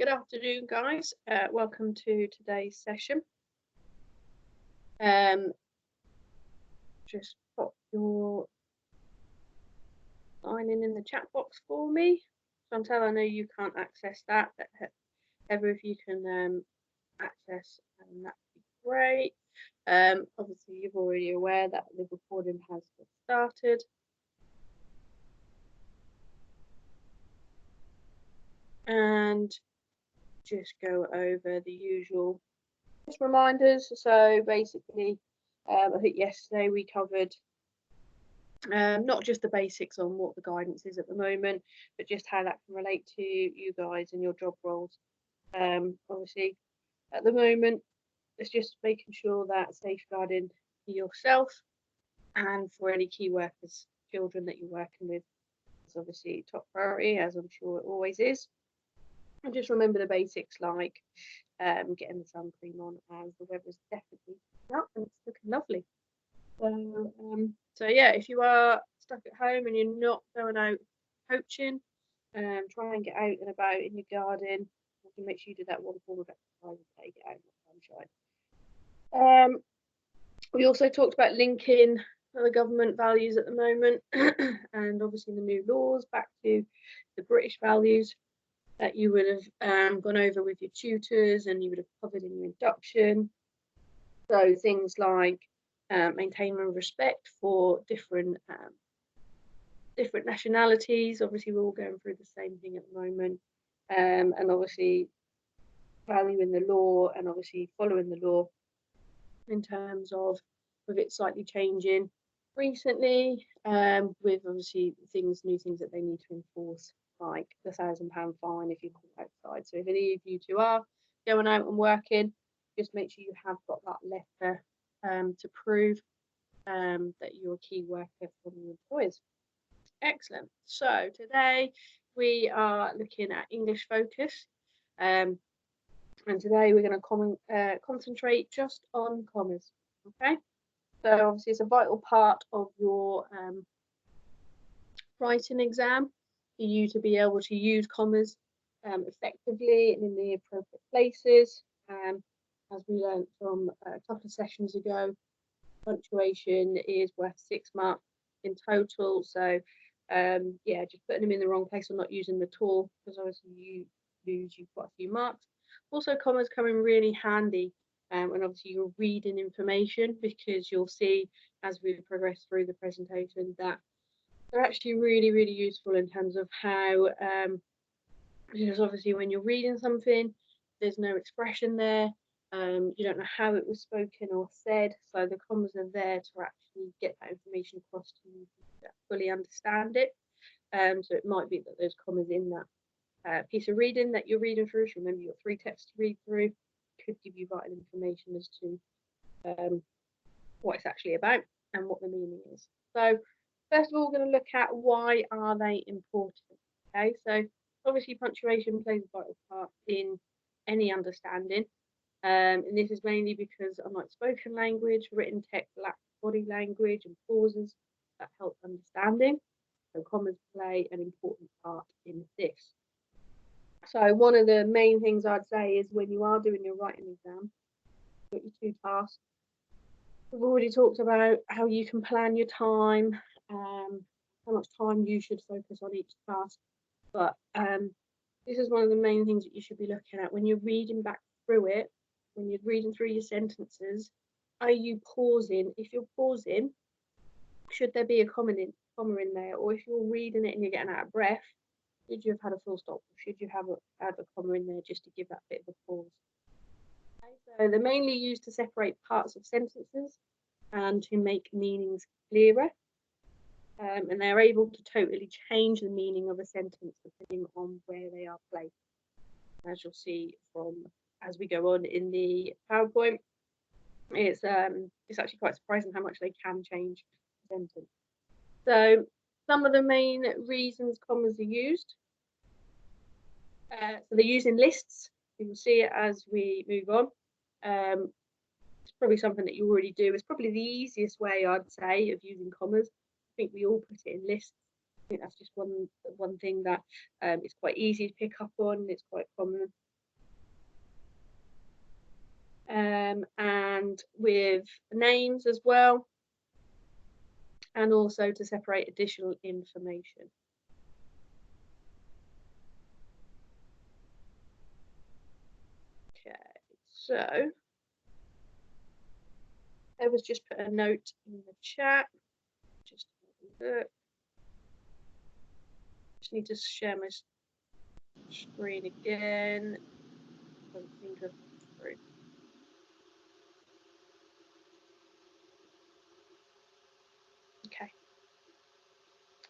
Good afternoon, guys. Welcome to today's session. Just pop your sign in the chat box for me. Chantal, I know you can't access that, but Heather, if you can access, that'd be great. Obviously, you're already aware that the recording has started. And just go over the usual reminders. So basically, I think yesterday we covered not just the basics on what the guidance is at the moment, but just how that can relate to you guys and your job roles. Obviously, at the moment, it's just making sure that safeguarding yourself and for any key workers, children that you're working with, is obviously top priority, as I'm sure it always is. And just remember the basics like getting the sun cream on, as the weather's definitely up and it's looking lovely. So yeah, if you are stuck at home and you're not going out coaching, try and get out and about in your garden. You can make sure you do that one form of exercise a day, get out in the sunshine. We also talked about linking the government values at the moment and obviously the new laws back to the British values that you would have gone over with your tutors and you would have covered in your induction. So things like maintaining respect for different nationalities. Obviously, we're all going through the same thing at the moment, and obviously valuing the law and obviously following the law in terms of with it slightly changing recently, with obviously new things that they need to enforce, like the £1,000 fine if you caught outside. So if any of you two are going out and working, just make sure you have got that letter to prove that you're a key worker from your employers. Excellent. So today we are looking at English focus, and today we're going to concentrate just on commas. Okay. So obviously it's a vital part of your writing exam for you to be able to use commas effectively and in the appropriate places. As we learned from a couple of sessions ago, punctuation is worth 6 marks in total. So yeah, just putting them in the wrong place or not using them at all, because obviously you lose quite a few marks. Also, commas come in really handy when obviously you're reading information, because you'll see as we progress through the presentation that they're actually really, really useful in terms of how, because obviously when you're reading something, there's no expression there. You don't know how it was spoken or said, so the commas are there to actually get that information across to you to fully understand it. So it might be that there's commas in that piece of reading that you're reading through. So remember, you've got 3 texts to read through, could give you vital information as to what it's actually about and what the meaning is. So first of all, we're going to look at why are they important. Okay, so obviously punctuation plays a vital part in any understanding. And this is mainly because unlike spoken language, written text lacks body language and pauses that help understanding. So commas play an important part in this. So one of the main things I'd say is when you are doing your writing exam, you've got your 2 tasks. We've already talked about how you can plan your time, how much time you should focus on each task. But this is one of the main things that you should be looking at when you're reading back through it. When you're reading through your sentences, are you pausing? If you're pausing, should there be a comma in there? Or if you're reading it and you're getting out of breath, should you have had a full stop? Or should you have a comma in there just to give that bit of a pause? Okay, so they're mainly used to separate parts of sentences and to make meanings clearer. And they're able to totally change the meaning of a sentence depending on where they are placed. As you'll see as we go on in the PowerPoint, it's actually quite surprising how much they can change a sentence. So some of the main reasons commas are used. So they're used in lists. You can see it as we move on. It's probably something that you already do. It's probably the easiest way, I'd say, of using commas. I think we all put it in lists. I think that's just one thing that it's quite easy to pick up on. It's quite common. and with names as well, and also to separate additional information. Okay, so I was just put a note in the chat. Just look. Just need to share my screen again. Doesn't seem to have come through. Okay.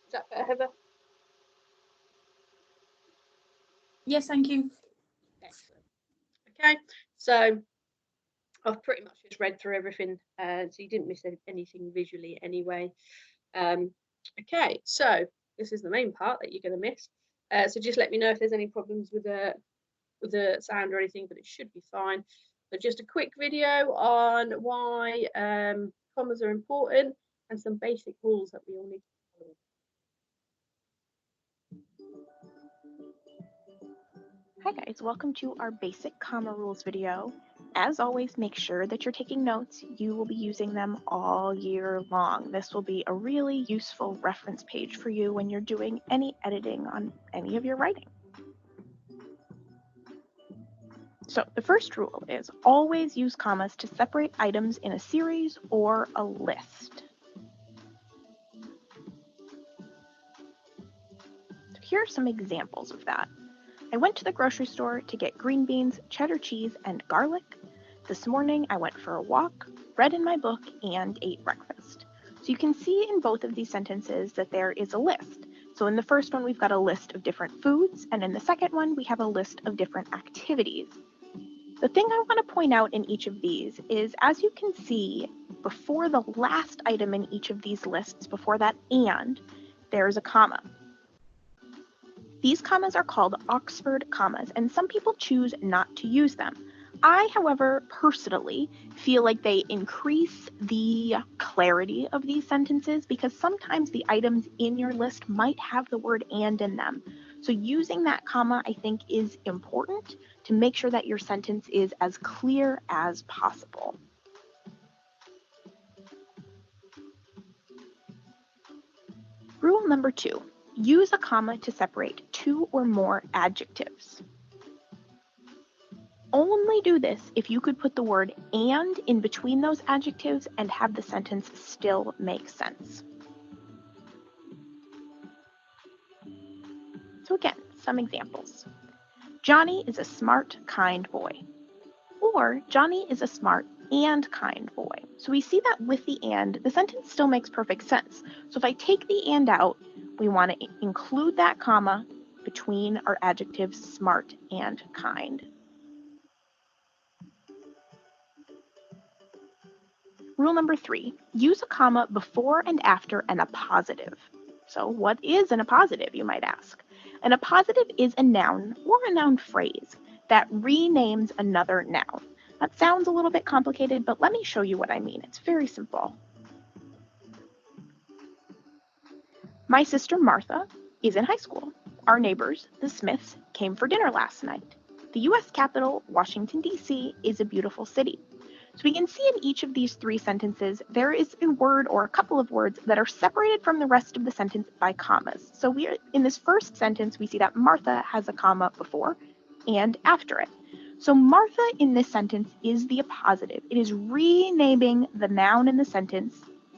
Is that better, Heather? Yes, thank you. Excellent. Okay, so I've pretty much just read through everything, so you didn't miss anything visually anyway. Okay, so this is the main part that you're going to miss. So just let me know if there's any problems with the sound or anything, but it should be fine. But just a quick video on why commas are important and some basic rules that we all need to follow. Hi guys, welcome to our basic comma rules video. As always, make sure that you're taking notes. You will be using them all year long. This will be a really useful reference page for you when you're doing any editing on any of your writing. So the first rule is always use commas to separate items in a series or a list. So here are some examples of that. I went to the grocery store to get green beans, cheddar cheese, and garlic. This morning I went for a walk, read in my book, and ate breakfast. So you can see in both of these sentences that there is a list. So in the first one we've got a list of different foods, and in the second one we have a list of different activities. The thing I want to point out in each of these is, as you can see, before the last item in each of these lists, before that and, there's a comma. These commas are called Oxford commas, and some people choose not to use them. I, however, personally feel like they increase the clarity of these sentences because sometimes the items in your list might have the word and in them. So using that comma, I think, is important to make sure that your sentence is as clear as possible. Rule number 2. Use a comma to separate two or more adjectives. Only do this if you could put the word and in between those adjectives and have the sentence still make sense. So again, some examples. Johnny is a smart, kind boy. Or Johnny is a smart and kind boy. So we see that with the and, the sentence still makes perfect sense. So if I take the and out, we want to include that comma between our adjectives smart and kind. Rule number 3, use a comma before and after an appositive. So what is an appositive, you might ask? An appositive is a noun or a noun phrase that renames another noun. That sounds a little bit complicated, but let me show you what I mean. It's very simple. My sister Martha is in high school. Our neighbors, the Smiths, came for dinner last night. The U.S. capital, Washington, D.C., is a beautiful city. So we can see in each of these three sentences, there is a word or a couple of words that are separated from the rest of the sentence by commas. So in this first sentence, we see that Martha has a comma before and after it. So Martha in this sentence is the appositive. It is renaming the noun in the sentence,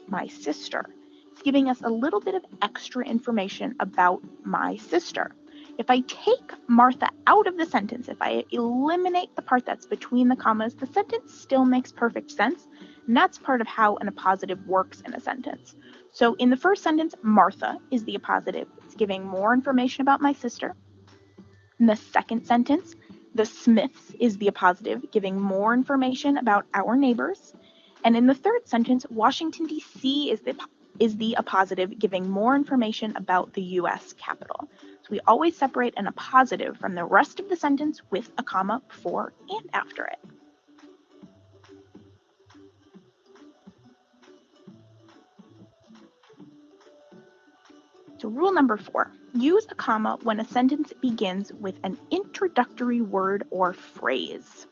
my sister. It's giving us a little bit of extra information about my sister. If I take Martha out of the sentence, if I eliminate the part that's between the commas, the sentence still makes perfect sense, and that's part of how an appositive works in a sentence. So in the first sentence, Martha is the appositive. It's giving more information about my sister. In the second sentence, the Smiths is the appositive, giving more information about our neighbors. And in the third sentence, Washington, D.C. is the appositive, giving more information about the U.S. capital. So we always separate an appositive from the rest of the sentence with a comma before and after it. So rule number 4, use a comma when a sentence begins with an introductory word or phrase.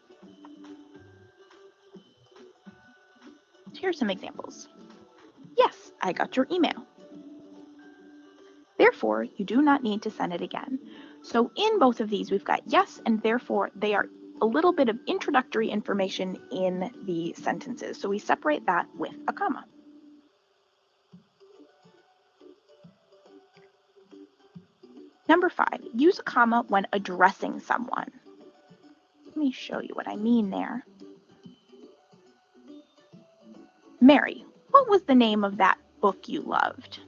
So here's some examples. Yes, I got your email. Therefore, you do not need to send it again. So in both of these, we've got yes and therefore. They are a little bit of introductory information in the sentences. So we separate that with a comma. Number 5, use a comma when addressing someone. Let me show you what I mean there. Mary, what was the name of that book you loved?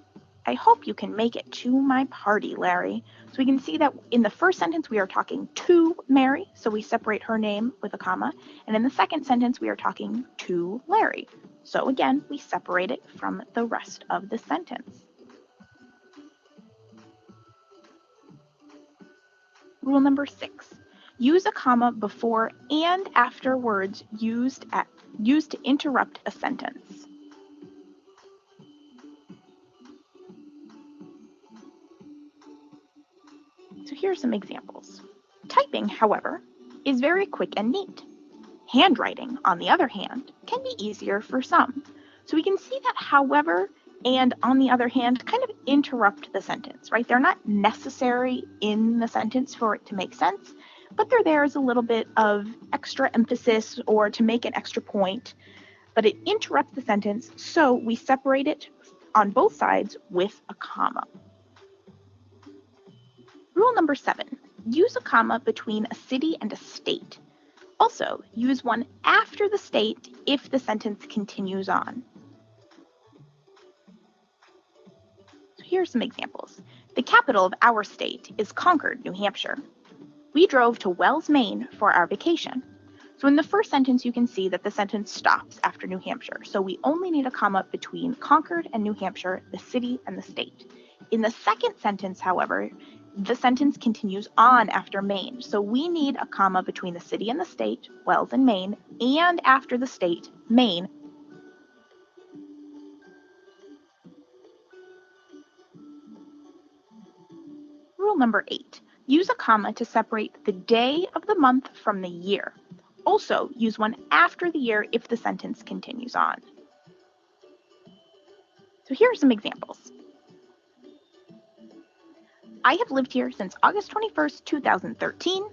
I hope you can make it to my party, Larry. So we can see that in the first sentence we are talking to Mary, so we separate her name with a comma. And in the second sentence we are talking to Larry. So again, we separate it from the rest of the sentence. Rule number 6. Use a comma before and after words used to interrupt a sentence. So here are some examples. Typing, however, is very quick and neat. Handwriting, on the other hand, can be easier for some. So we can see that however and on the other hand kind of interrupt the sentence, right? They're not necessary in the sentence for it to make sense, but they're there as a little bit of extra emphasis or to make an extra point. But it interrupts the sentence, so we separate it on both sides with a comma. Rule number 7, use a comma between a city and a state. Also, use one after the state if the sentence continues on. So here are some examples. The capital of our state is Concord, New Hampshire. We drove to Wells, Maine for our vacation. So in the first sentence, you can see that the sentence stops after New Hampshire. So we only need a comma between Concord and New Hampshire, the city and the state. In the second sentence, however, the sentence continues on after Maine. So we need a comma between the city and the state, Wells and Maine, and after the state, Maine. Rule number 8, use a comma to separate the day of the month from the year. Also, use one after the year if the sentence continues on. So here are some examples. I have lived here since August 21st, 2013.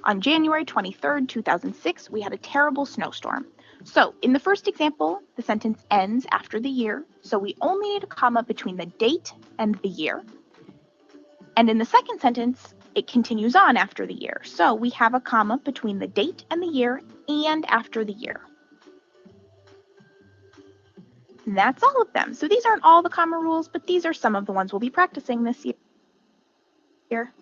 On January 23rd, 2006, we had a terrible snowstorm. So in the first example, the sentence ends after the year, so we only need a comma between the date and the year. And in the second sentence, it continues on after the year, so we have a comma between the date and the year and after the year. And that's all of them. So these aren't all the comma rules, but these are some of the ones we'll be practicing this year.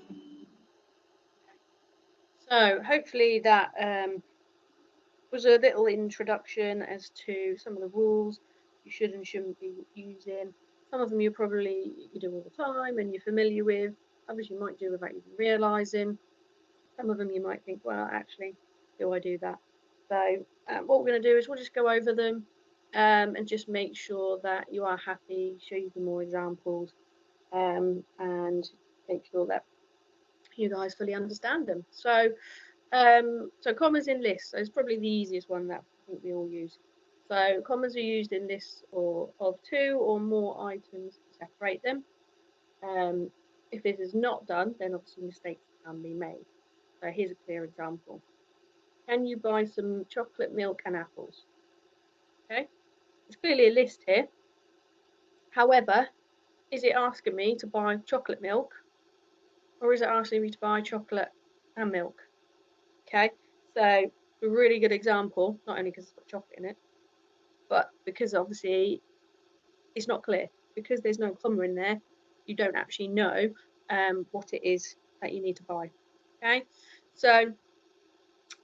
So hopefully that was a little introduction as to some of the rules you should and shouldn't be using. Some of them you do all the time and you're familiar with. Others you might do without even realising. Some of them you might think, well, actually, do I do that? So what we're going to do is we'll just go over them and just make sure that you are happy, show you some more examples, and make sure that you guys fully understand them. So commas in lists. So it's probably the easiest one that I think we all use. So commas are used in lists of 2 or more items to separate them. If this is not done, then obviously mistakes can be made. So here's a clear example. Can you buy some chocolate milk and apples? Okay, it's clearly a list here. However, is it asking me to buy chocolate milk, or is it asking me to buy chocolate and milk? Okay, so a really good example, not only because it's got chocolate in it, but because obviously it's not clear. Because there's no comma in there, you don't actually know what it is that you need to buy. Okay, so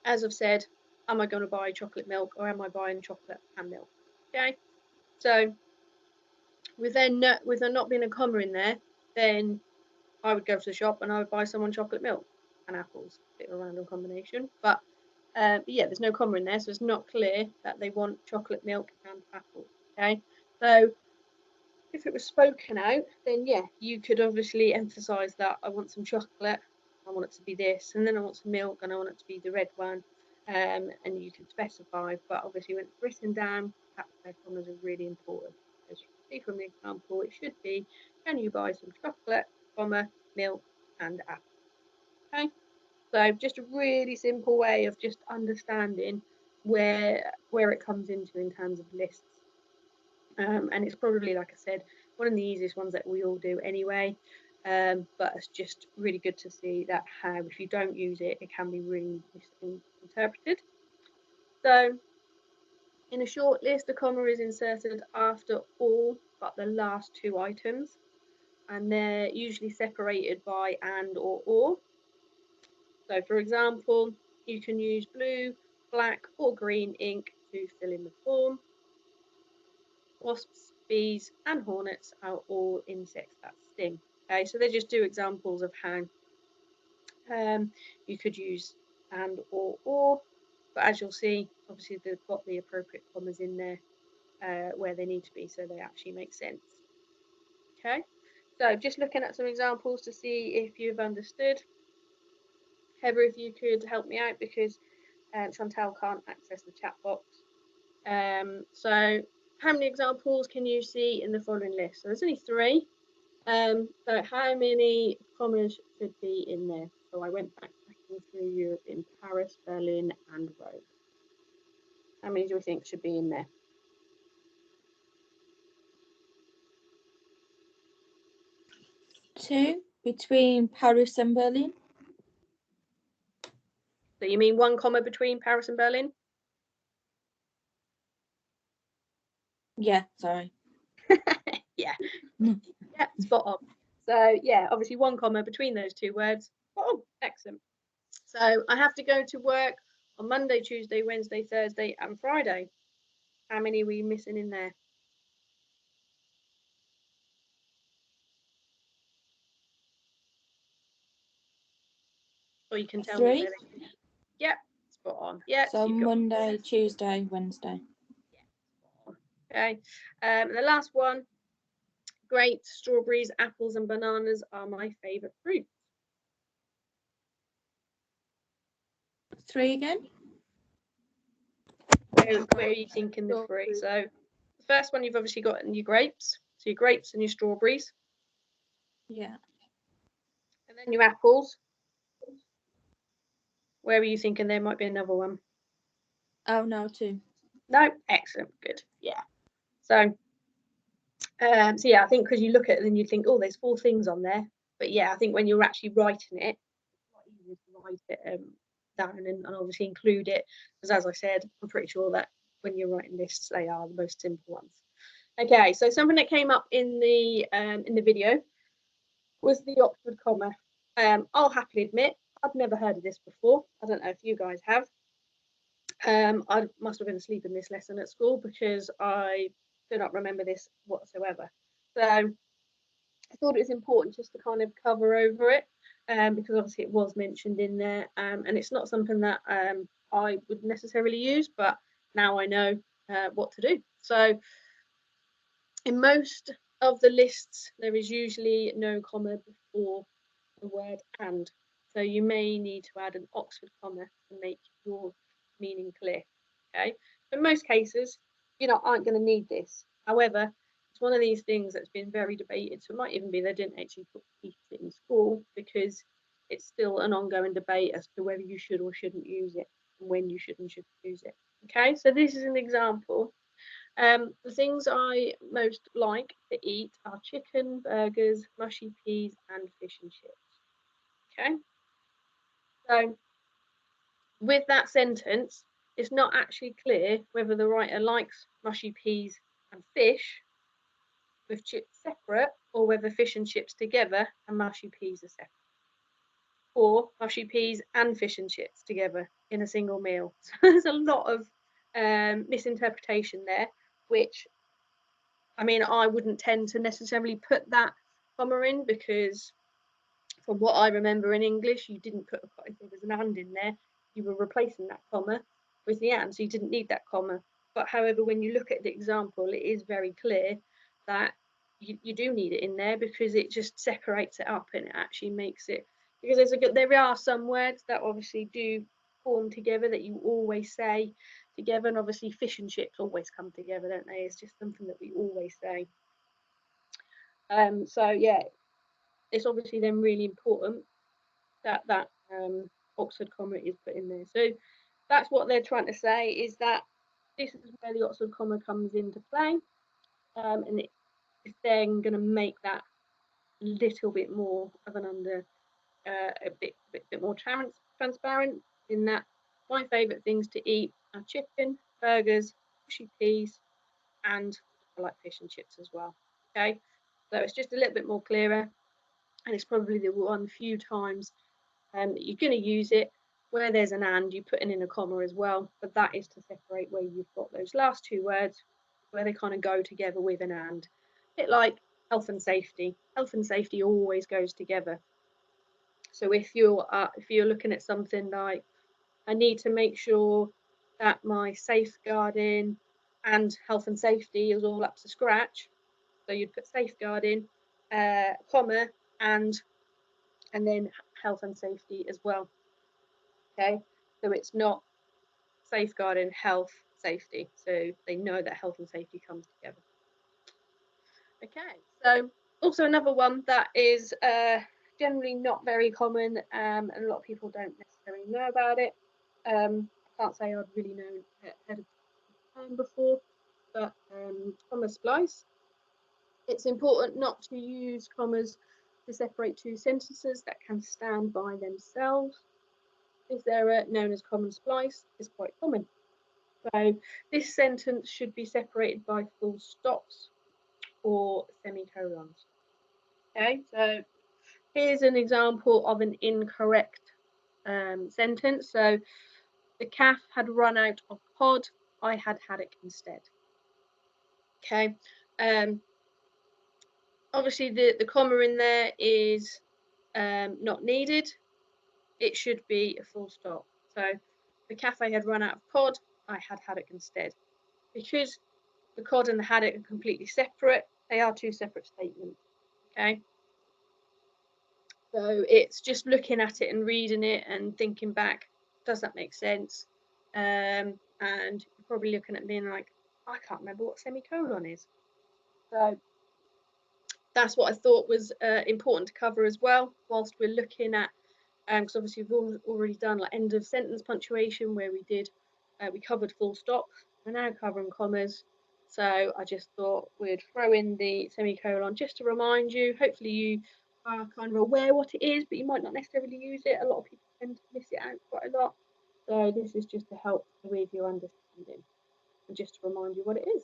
as I've said, am I going to buy chocolate milk or am I buying chocolate and milk? Okay, so with there not being a comma in there, then I would go to the shop and I would buy someone chocolate milk and apples. Bit of a random combination, but yeah, there's no comma in there, so it's not clear that they want chocolate milk and apples. Okay, so if it was spoken out, then yeah, you could obviously emphasize that I want some chocolate, I want it to be this, and then I want some milk and I want it to be the red one. and you can specify, but obviously when it's written down, capitalized commas are really important. As you can see from the example, it should be, can you buy some chocolate, comma, milk and apple? Okay, so just a really simple way of just understanding where it comes into in terms of lists. And it's probably, like I said, one of the easiest ones that we all do anyway, but it's just really good to see that how if you don't use it, it can be really misinterpreted. So in a short list, a comma is inserted after all but the last two items, and they're usually separated by and or. So for example, you can use blue, black or green ink to fill in the form. Wasps, bees and hornets are all insects that sting. Okay, so they just do examples of how you could use and or, but as you'll see, obviously they've got the appropriate commas in there where they need to be, so they actually make sense. Okay, so just looking at some examples to see if you've understood. Heather, if you could help me out, because Chantal can't access the chat box. So how many examples can you see in the following list? So there's only 3. So how many commas should be in there? So I went back through Europe in Paris, Berlin and Rome. How many do you think should be in there? Two between Paris and Berlin. So you mean 1 comma between Paris and Berlin? Yeah, sorry. Yeah. Yeah, spot on. So yeah, obviously 1 comma between those 2 words. Oh, excellent. So I have to go to work on Monday, Tuesday, Wednesday, Thursday and Friday. How many were you missing in there? Or you can tell 3. me where they... Yeah, spot on. Yeah, So you've got... Monday, Tuesday, Wednesday. Okay. The last one, grapes, strawberries, apples and bananas are my favourite fruit. 3 again. Where are you thinking the 3? So the first one you've obviously got in your grapes. So your grapes and your strawberries. Yeah. And then your apples. Where are you thinking there might be another one? Oh no, 2. No, excellent, good. Yeah. So yeah, I think because you look at it and you think, oh, there's 4 things on there. But yeah, I think when you're actually writing it, it's a lot easier to write it down and obviously include it. Because as I said, I'm pretty sure that when you're writing lists, they are the most simple ones. Okay, so something that came up in the video was the Oxford comma. I'll happily admit, I'd never heard of this before. I don't know if you guys have. I must have been asleep in this lesson at school because I do not remember this whatsoever. So I thought it was important just to kind of cover over it because obviously it was mentioned in there and it's not something that I would necessarily use, but now I know what to do. So in most of the lists, there is usually no comma before the word and. So you may need to add an Oxford comma to make your meaning clear. Okay. In most cases, you aren't going to need this. However, it's one of these things that's been very debated. So it might even be they didn't actually teach it in school because it's still an ongoing debate as to whether you should or shouldn't use it and when you should and shouldn't use it. Okay, so this is an example. The things I most like to eat are chicken, burgers, mushy peas, and fish and chips. Okay, so with that sentence, it's not actually clear whether the writer likes mushy peas and fish with chips separate, or whether fish and chips together and mushy peas are separate, or mushy peas and fish and chips together in a single meal. So there's a lot of misinterpretation there, which I mean, I wouldn't tend to necessarily put that comma in because from what I remember in English, you didn't put, if there was an and in there, you were replacing that comma with the and, so you didn't need that comma. But however, when you look at the example, it is very clear that you do need it in there because it just separates it up and it actually makes it, because there are some words that obviously do form together that you always say together. And obviously fish and chips always come together, don't they? It's just something that we always say. So yeah, it's obviously then really important that Oxford comma is put in there. So that's what they're trying to say, is that this is where the Oxford comma comes into play, and it's then going to make that little bit more of an a bit more transparent, in that my favourite things to eat are chicken, burgers, mushy peas, and I like fish and chips as well. Okay, so it's just a little bit more clearer, and it's probably the one few times that you're going to use it where there's an and, you put in a comma as well, but that is to separate where you've got those last two words where they kind of go together with an and. A bit like health and safety. Health and safety always goes together. So if you're looking at something like, I need to make sure that my safeguarding and health and safety is all up to scratch, so you'd put safeguarding, comma, and then health and safety as well. Okay, so it's not safeguarding, health, safety, so they know that health and safety comes together. Okay, so also another one that is generally not very common, and a lot of people don't necessarily know about it. I can't say I'd really known ahead of time before, but comma splice. It's important not to use commas to separate two sentences that can stand by themselves. This error, known as common splice, is quite common. So this sentence should be separated by full stops or semicolons. Okay, so here's an example of an incorrect sentence. So the calf had run out of cod, I had haddock instead. Okay, obviously the comma in there is not needed. It should be a full stop. So the cafe had run out of cod, I had haddock instead. Because the cod and the haddock are completely separate, they are two separate statements. Okay, so it's just looking at it and reading it and thinking back, does that make sense? And you're probably looking at being like, I can't remember what semicolon is. So that's what I thought was important to cover as well, whilst we're looking at, because obviously we've already done like end of sentence punctuation, where we covered full stops. We're now covering commas. So I just thought we'd throw in the semicolon just to remind you. Hopefully you are kind of aware what it is, but you might not necessarily use it. A lot of people tend to miss it out quite a lot. So this is just to help with your understanding and just to remind you what it is.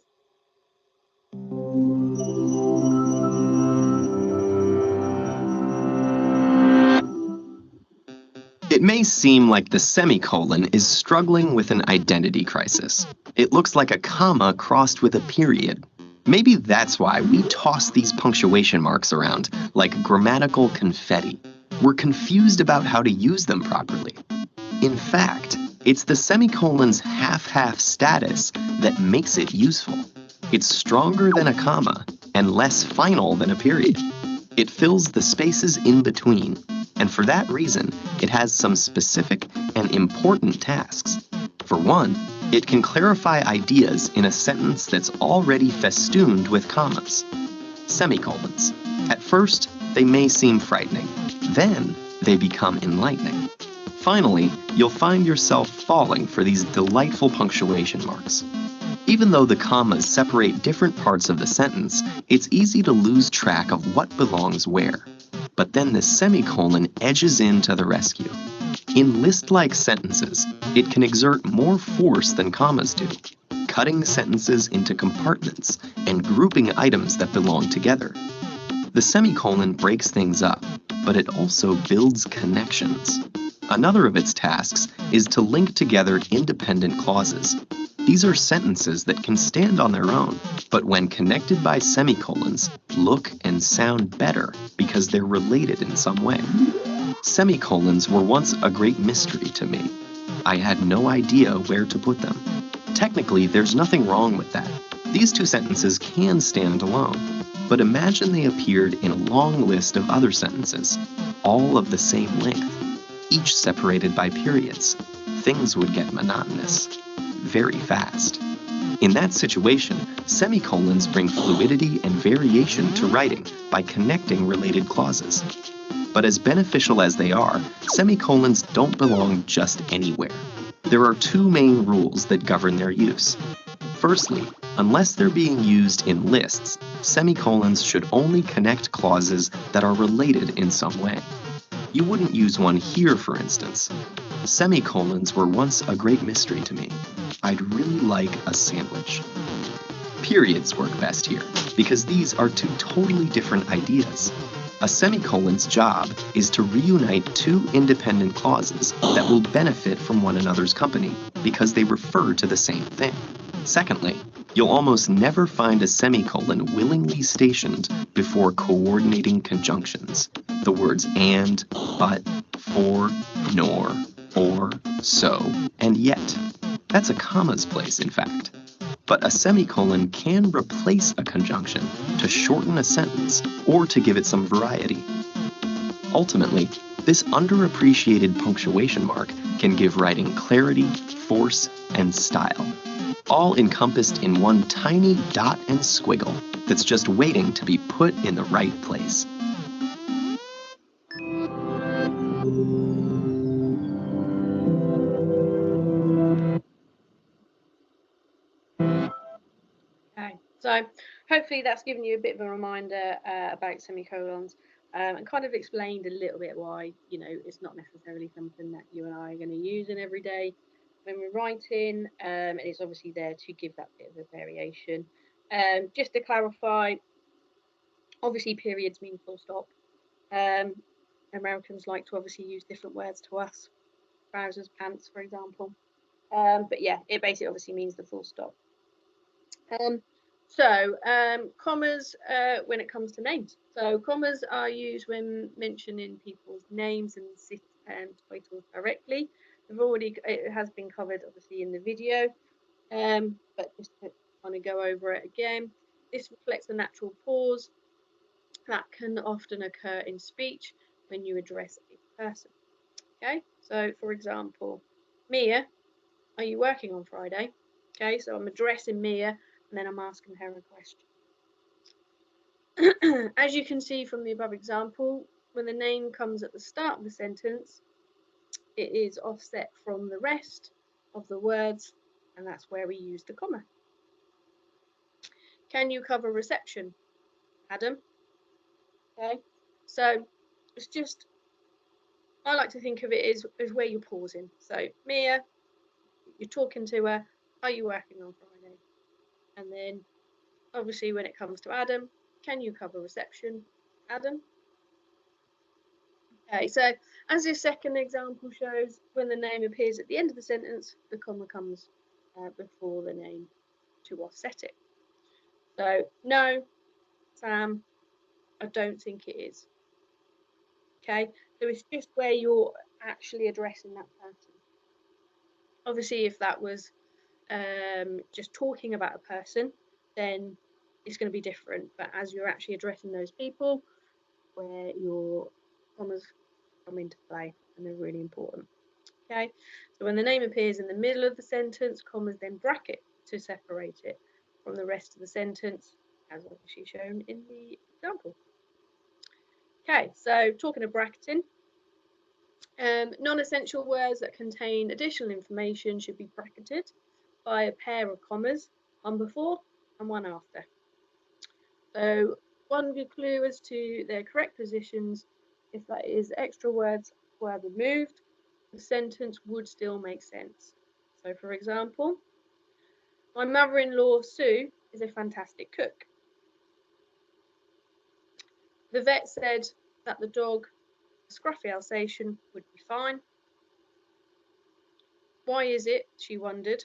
It may seem like the semicolon is struggling with an identity crisis. It looks like a comma crossed with a period. Maybe that's why we toss these punctuation marks around like grammatical confetti. We're confused about how to use them properly. In fact, it's the semicolon's half-half status that makes it useful. It's stronger than a comma and less final than a period. It fills the spaces in between, and for that reason, it has some specific and important tasks. For one, it can clarify ideas in a sentence that's already festooned with commas. Semicolons. At first, they may seem frightening. Then, they become enlightening. Finally, you'll find yourself falling for these delightful punctuation marks. Even though the commas separate different parts of the sentence, it's easy to lose track of what belongs where. But then the semicolon edges in to the rescue. In list-like sentences, it can exert more force than commas do, cutting sentences into compartments and grouping items that belong together. The semicolon breaks things up, but it also builds connections. Another of its tasks is to link together independent clauses. These are sentences that can stand on their own, but when connected by semicolons, look and sound better because they're related in some way. Semicolons were once a great mystery to me. I had no idea where to put them. Technically, there's nothing wrong with that. These two sentences can stand alone, but imagine they appeared in a long list of other sentences, all of the same length, each separated by periods. things would get monotonous very fast. In that situation, semicolons bring fluidity and variation to writing by connecting related clauses. But as beneficial as they are, semicolons don't belong just anywhere. There are two main rules that govern their use. Firstly, unless they're being used in lists, semicolons should only connect clauses that are related in some way. You wouldn't use one here, for instance. Semicolons were once a great mystery to me. I'd really like a sandwich. Periods work best here, because these are two totally different ideas. A semicolon's job is to reunite two independent clauses that will benefit from one another's company, because they refer to the same thing. Secondly, you'll almost never find a semicolon willingly stationed before coordinating conjunctions. The words and, but, for, nor, or, so, and yet. That's a comma's place, in fact. But a semicolon can replace a conjunction to shorten a sentence or to give it some variety. Ultimately, this underappreciated punctuation mark can give writing clarity, force, and style, all encompassed in one tiny dot and squiggle that's just waiting to be put in the right place. Okay, so hopefully that's given you a bit of a reminder about semicolons and kind of explained a little bit why, it's not necessarily something that you and I are going to use in every day when we're writing, and it's obviously there to give that bit of a variation. Just to clarify, obviously periods mean full stop. Americans like to obviously use different words to us, trousers, pants, for example. But yeah, it basically obviously means the full stop. Commas when it comes to names. So commas are used when mentioning people's names and titles directly. It has been covered obviously in the video, but just to kind of go over it again. This reflects a natural pause that can often occur in speech when you address a person. Okay, so for example, Mia, are you working on Friday? Okay, so I'm addressing Mia and then I'm asking her a question. As you can see from the above example, when the name comes at the start of the sentence, it is offset from the rest of the words, and that's where we use the comma. Can you cover reception, Adam? Okay, so it's just, I like to think of it as where you're pausing. So Mia, you're talking to her, are you working on Friday? And then obviously when it comes to Adam, can you cover reception, Adam? Okay, so as this second example shows, when the name appears at the end of the sentence, the comma comes before the name to offset it. So, no, Sam, I don't think it is. Okay, so it's just where you're actually addressing that person. Obviously, if that was just talking about a person, then it's going to be different. But as you're actually addressing those people, where your commas come into play, and they're really important. Okay, so when the name appears in the middle of the sentence, commas then bracket to separate it from the rest of the sentence, as obviously shown in the example. Okay, so talking of bracketing, non-essential words that contain additional information should be bracketed by a pair of commas, one before and one after. So one good clue as to their correct positions, if that is extra words were removed, the sentence would still make sense. So for example, my mother-in-law Sue is a fantastic cook. The vet said that the dog, a scruffy Alsatian, would be fine. Why is it, she wondered,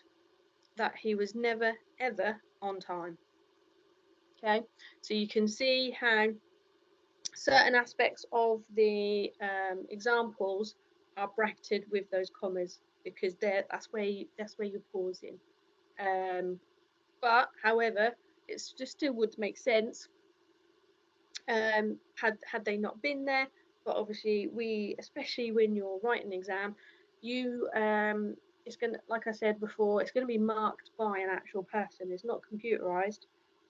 that he was never ever on time? Okay, so you can see how certain aspects of the examples are bracketed with those commas, because that's where you're pausing. But however, it's just still would make sense had they not been there. But obviously, especially when you're writing an exam, you it's going to, like I said before, it's going to be marked by an actual person. It's not computerized.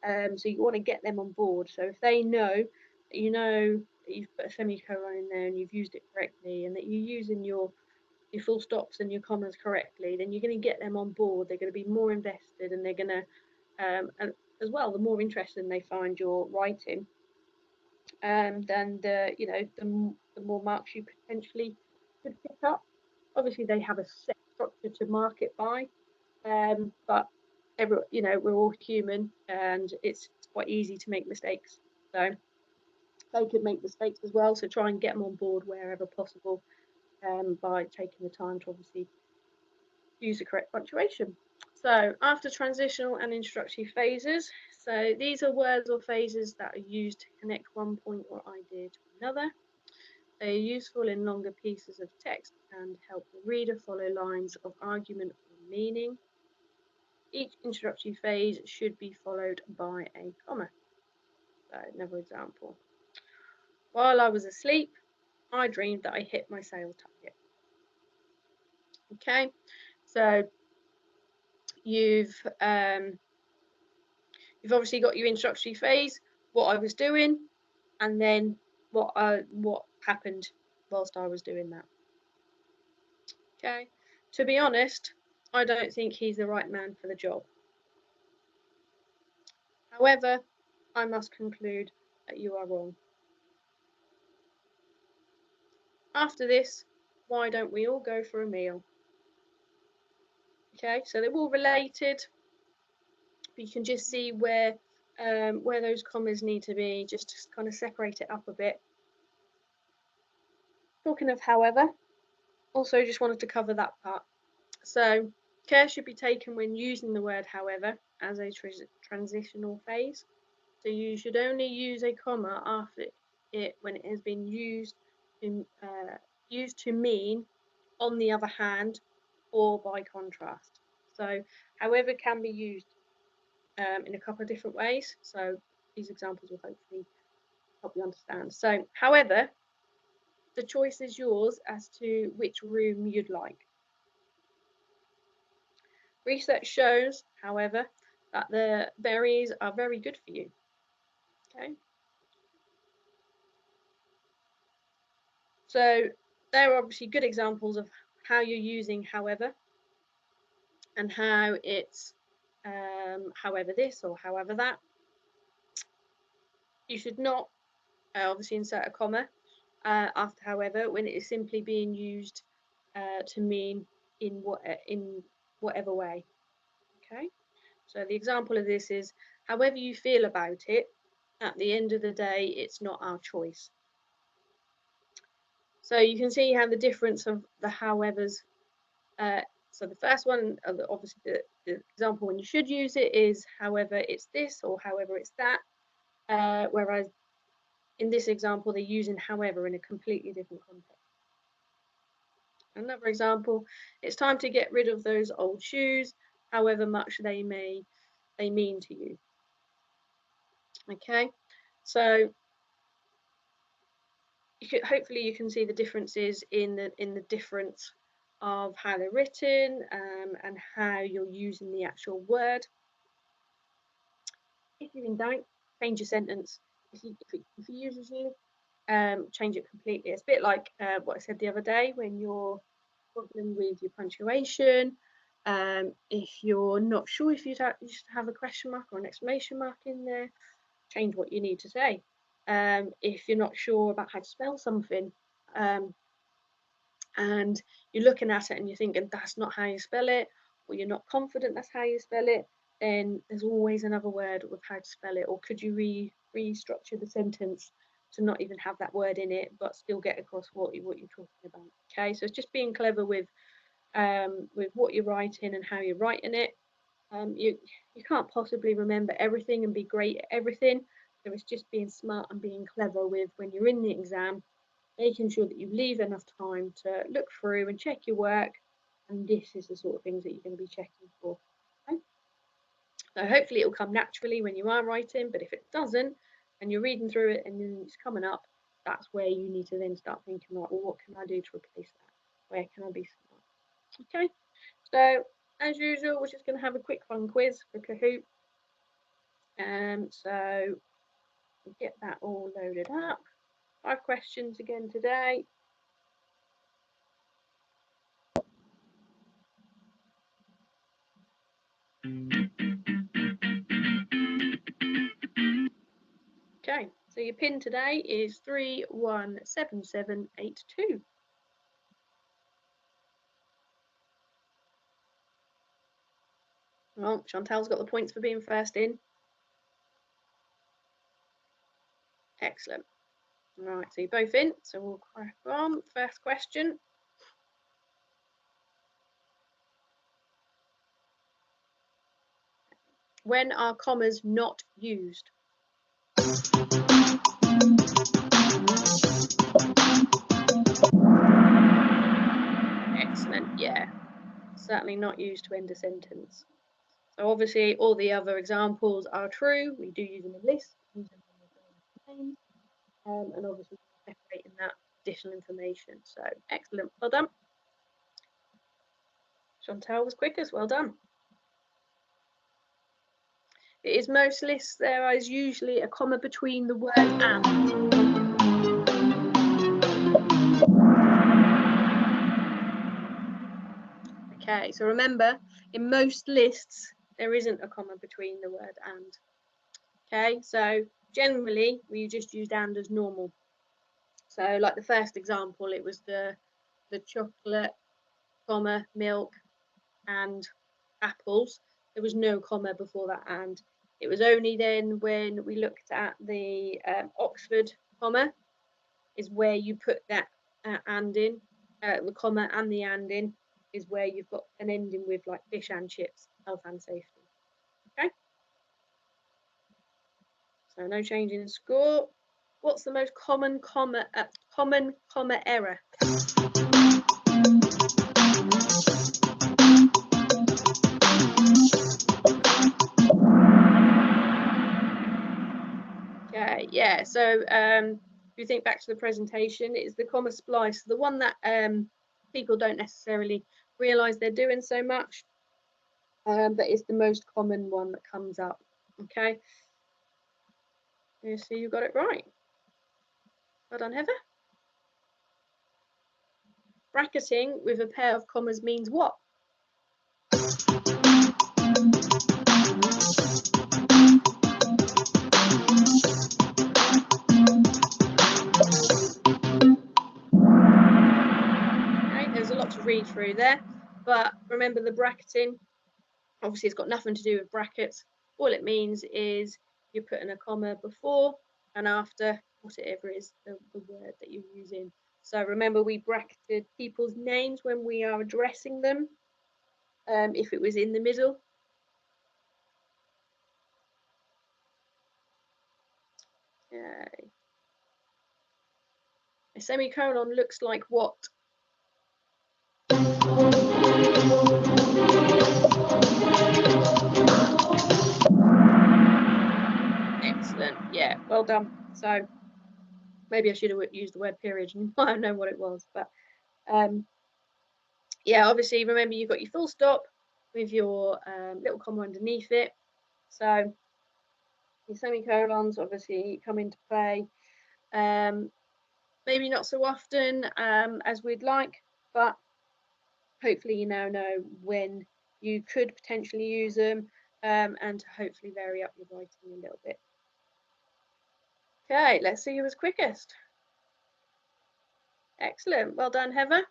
So you want to get them on board. So if they know that that you've put a semicolon in there and you've used it correctly, and that you're using your full stops and your commas correctly, then you're going to get them on board. They're going to be more invested, and they're going to, and as well, the more interesting they find your writing, then the more marks you potentially could pick up. Obviously, they have a set structure to mark it by, but we're all human, and it's quite easy to make mistakes. So they could make mistakes as well. So try and get them on board wherever possible, by taking the time to obviously use the correct punctuation. So after transitional and introductory phases, so these are words or phrases that are used to connect one point or idea to another. They are useful in longer pieces of text and help the reader follow lines of argument or meaning. Each introductory phase should be followed by a comma. So another example. While I was asleep, I dreamed that I hit my sales target. Okay, so you've obviously got your introductory phase, what I was doing, and then what happened whilst I was doing that. Okay, to be honest, I don't think he's the right man for the job. However, I must conclude that you are wrong. After this, why don't we all go for a meal? Okay, so they're all related, but you can just see where those commas need to be, just to kind of separate it up a bit. Talking of however, also just wanted to cover that part. So care should be taken when using the word however as a transitional phase. So you should only use a comma after it when it has been used to mean on the other hand or by contrast. So however can be used in a couple of different ways. So these examples will hopefully help you understand. So however, the choice is yours as to which room you'd like. Research shows, however, that the berries are very good for you. Okay. So there are obviously good examples of how you're using however, and how it's however this or however that. You should not obviously insert a comma after however when it is simply being used to mean in whatever way. Okay. So the example of this is, however you feel about it, at the end of the day, it's not our choice. So you can see how the difference of the howevers. So the first one, obviously the example when you should use it is however it's this or however it's that. Whereas in this example, they're using however in a completely different context. Another example, it's time to get rid of those old shoes, however much they mean to you. Okay, so hopefully you can see the differences in the difference of how they're written and how you're using the actual word. If you're in doubt, change your sentence. If it confuses you, change it completely. It's a bit like what I said the other day when you're struggling with your punctuation. If you're not sure if you should have a question mark or an exclamation mark in there, change what you need to say. If you're not sure about how to spell something, and you're looking at it and you're thinking that's not how you spell it, or you're not confident that's how you spell it, then there's always another word with how to spell it. Or could you restructure the sentence to not even have that word in it, but still get across what you're talking about? Okay, so it's just being clever with what you're writing and how you're writing it. You can't possibly remember everything and be great at everything. So it's just being smart and being clever with when you're in the exam, making sure that you leave enough time to look through and check your work. And this is the sort of things that you're going to be checking for. Okay? So hopefully it will come naturally when you are writing, but if it doesn't, and you're reading through it and then it's coming up, that's where you need to then start thinking, right, well, what can I do to replace that? Where can I be smart? Okay, So as usual, we're just going to have a quick fun quiz for Kahoot. So we'll get that all loaded up. 5 questions again today. Okay, so your pin today is 317782. Well, Chantal's got the points for being first in. Excellent. Right, so you're both in, so we'll crack on. First question. When are commas not used? Excellent, yeah. Certainly not used to end a sentence. So obviously all the other examples are true. We do use them in lists, use them in names, and obviously separating that additional information. So excellent, well done. Chantal was quickest, well done. It is most lists there is usually a comma between the word and. Okay, so remember, in most lists, there isn't a comma between the word and. Okay, so generally, we just use and as normal. So like the first example, it was the chocolate, comma, milk, and apples. There was no comma before that and. It was only then when we looked at the Oxford comma is where you put that and in, the comma and the and in is where you've got an ending with like fish and chips, health and safety. Okay. So no change in score. What's the most common comma error? Okay, yeah. So if you think back to the presentation, it's the comma splice, the one that people don't necessarily realise they're doing so much, but it's the most common one that comes up. Okay. You see, you got it right. Well done, Heather. Bracketing with a pair of commas means what? Okay, there's a lot to read through there, but remember the bracketing, obviously it's got nothing to do with brackets. All it means is you're putting a comma before and after whatever is the word that you're using. So remember we bracketed people's names when we are addressing them, if it was in the middle. Okay. A semicolon looks like what? Excellent, yeah, well done. So maybe I should have used the word period and I don't know what it was, but yeah, obviously remember you've got your full stop with your little comma underneath it. So your semicolons obviously come into play. Maybe not so often as we'd like, but hopefully you now know when you could potentially use them, and to hopefully vary up your writing a little bit. Okay, let's see who was quickest. Excellent, well done, Heather.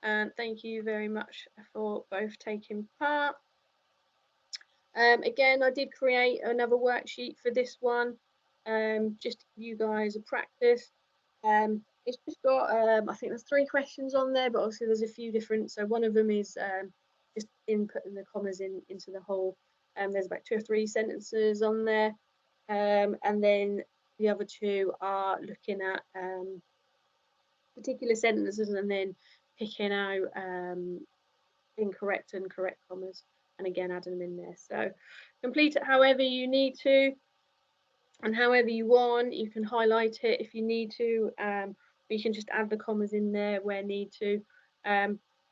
And thank you very much for both taking part. Again, I did create another worksheet for this one, just to give you guys a practice. It's just got, I think there's 3 questions on there, but obviously there's a few different. So one of them is just inputting the commas into the whole. There's about 2 or 3 sentences on there, and then the other 2 are looking at particular sentences and then picking out incorrect and correct commas, and again adding them in there. So complete it however you need to and however you want. You can highlight it if you need to, or you can just add the commas in there where need to.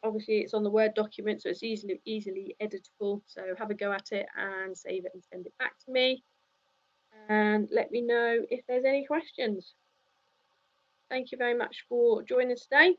Obviously, it's on the Word document, so it's easily editable. So have a go at it and save it and send it back to me. And let me know if there's any questions. Thank you very much for joining us today.